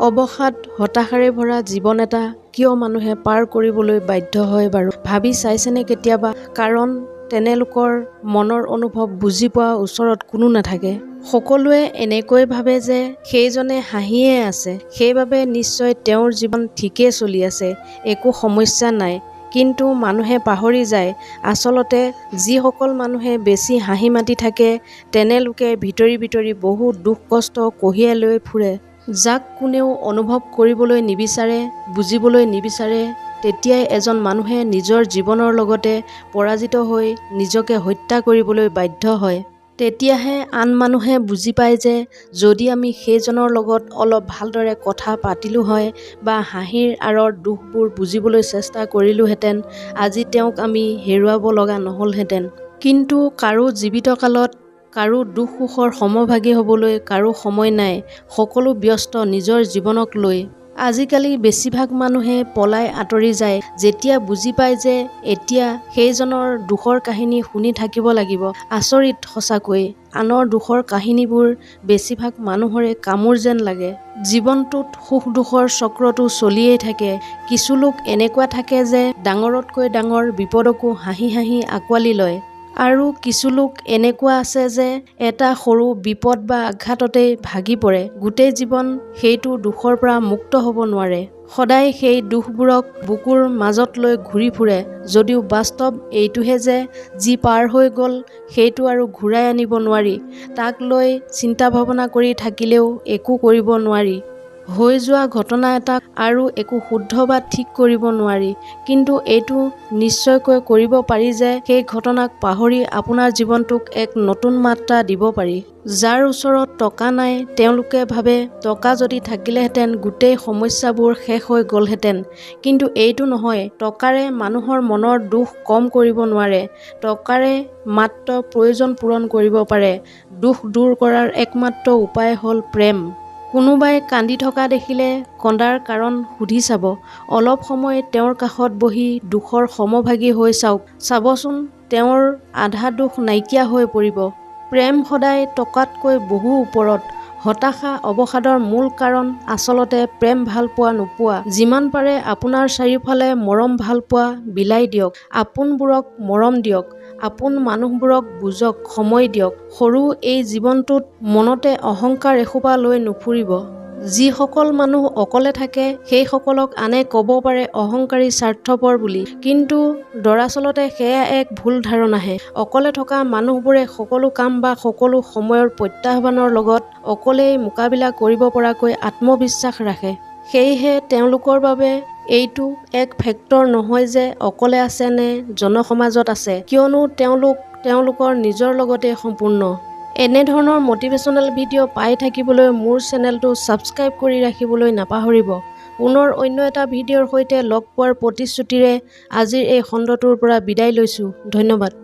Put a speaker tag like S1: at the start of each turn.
S1: অৱসাদ হতাশাৰে ভৰা জীৱন এটা কিয় মানুহে পাৰ কৰিবলৈ বাধ্য হয় বাৰু? ভাবি চাইছেনে কেতিয়াবা? কাৰণ তেনেলোকৰ মনৰ অনুভৱ বুজি পোৱা ওচৰত কোনো নাথাকে। সকলোৱে এনেকৈ ভাবে যে সেইজনে হাঁহিয়ে আছে, সেইবাবে নিশ্চয় তেওঁৰ জীৱন ঠিকেই চলি আছে, একো সমস্যা নাই। কিন্তু মানুহে পাহৰি যায়, আচলতে যিসকল মানুহে বেছি হাঁহি মাতি থাকে তেনেলোকে ভিতৰি ভিতৰি বহু দুখ কষ্ট কঢ়িয়াই লৈ ফুৰে। যাক কোনেও অনুভৱ কৰিবলৈ নিবিচাৰে, বুজিবলৈ নিবিচাৰে, তেতিয়াই এজন মানুহে নিজৰ জীৱনৰ লগতে পৰাজিত হৈ নিজকে হত্যা কৰিবলৈ বাধ্য হয়। তেতিয়াহে আন মানুহে বুজি পায় যে যদি আমি সেইজনৰ লগত অলপ ভালদৰে কথা পাতিলো হয় বা হাঁহিৰ আঁৰৰ দুখবোৰ বুজিবলৈ চেষ্টা কৰিলোহেঁতেন, আজি তেওঁক আমি হেৰুৱাব লগা নহ'লহেঁতেন। কিন্তু কাৰো জীৱিত কালত কাৰো দুখ সুখৰ সমভাগী হ'বলৈ কাৰো সময় নাই, সকলো ব্যস্ত নিজৰ জীৱনক লৈ। আজিকালি বেছিভাগ মানুহে পলাই আঁতৰি যায় যেতিয়া বুজি পায় যে এতিয়া সেইজনৰ দুখৰ কাহিনী শুনি থাকিব লাগিব। আচৰিত সঁচাকৈ, আনৰ দুখৰ কাহিনীবোৰ বেছিভাগ মানুহৰে কামোৰ যেন লাগে। জীৱনটোত সুখ দুখৰ চক্ৰটো চলিয়েই থাকে। কিছু লোক এনেকুৱা থাকে যে ডাঙৰতকৈ ডাঙৰ বিপদকো হাঁহি হাঁহি আঁকোৱালি লয়। আৰু কিছু লোক এনেকুৱা আছে যে এটা সৰু বিপদ বা আঘাততেই ভাগি পৰে, গোটেই জীৱন সেইটো দুখৰ পৰা মুক্ত হ'ব নোৱাৰে। সদায় সেই দুখবোৰক বুকুৰ মাজত লৈ ঘূৰি ফুৰে, যদিও বাস্তৱ এইটোহে যে যি পাৰ হৈ গ'ল সেইটো আৰু ঘূৰাই আনিব নোৱাৰি। তাক লৈ চিন্তা ভাৱনা কৰি থাকিলেও একো কৰিব নোৱাৰি। হৈ যোৱা ঘটনা এটাক আৰু একো শুদ্ধ বা ঠিক কৰিব নোৱাৰি। কিন্তু এইটো নিশ্চয়কৈ কৰিব পাৰি যে সেই ঘটনাক পাহৰি আপোনাৰ জীৱনটোক এক নতুন মাত্ৰা দিব পাৰি। যাৰ ওচৰত টকা নাই তেওঁলোকে ভাবে টকা যদি থাকিলেহেঁতেন গোটেই সমস্যাবোৰ শেষ হৈ গ'লহেঁতেন। কিন্তু এইটো নহয়, টকাৰে মানুহৰ মনৰ দুখ কম কৰিব নোৱাৰে। টকাৰে মাত্ৰ প্ৰয়োজন পূৰণ কৰিব পাৰে। দুখ দূৰ কৰাৰ একমাত্ৰ উপায় হ'ল প্ৰেম। কোনোবাই কান্দি থকা দেখিলে কন্দাৰ কাৰণ সুধি চাব। অলপ সময় তেওঁৰ কাষত বহি দুখৰ সমভাগী হৈ চাওক। চাবচোন তেওঁৰ আধা দুখ নাইকিয়া হৈ পৰিব। প্ৰেম সদায় টকাতকৈ বহু ওপৰত। হতাশা অৱসাদৰ মূল কাৰণ আচলতে প্ৰেম ভাল পোৱা নোপোৱা। যিমান পাৰে আপোনাৰ চাৰিওফালে মৰম ভাল পোৱা বিলাই দিয়ক। আপোনবোৰক মৰম দিয়ক। আপোন মানুহবোৰক বুজক, সময় দিয়ক। সৰু এই জীৱনটোত মনতে অহংকাৰ এসোপা লৈ নুফুৰিব। যিসকল মানুহ অকলে থাকে সেইসকলক আনে ক'ব পাৰে অহংকাৰী, স্বাৰ্থপৰ বুলি। কিন্তু দৰাচলতে সেয়া এক ভুল ধাৰণাহে। অকলে থকা মানুহবোৰে সকলো কাম বা সকলো সময়ৰ প্ৰত্যাহ্বানৰ লগত অকলেই মোকাবিলা কৰিব পৰাকৈ আত্মবিশ্বাস ৰাখে। সেয়েহে তেওঁলোকৰ বাবে এইটো এক ফেক্টৰ নহয় যে অকলে আছে নে জনসমাজত আছে, কিয়নো তেওঁলোকৰ নিজৰ লগতে সম্পূৰ্ণ। এনেধৰণৰ মটিভেশ্যনেল ভিডিঅ' পাই থাকিবলৈ মোৰ চেনেলটো ছাবস্ক্ৰাইব কৰি ৰাখিবলৈ নাপাহৰিব। পুনৰ অন্য এটা ভিডিঅ'ৰ সৈতে লগ পোৱাৰ প্ৰতিশ্ৰুতিৰে আজিৰ এই খণ্ডটোৰ পৰা বিদায় লৈছোঁ। ধন্যবাদ।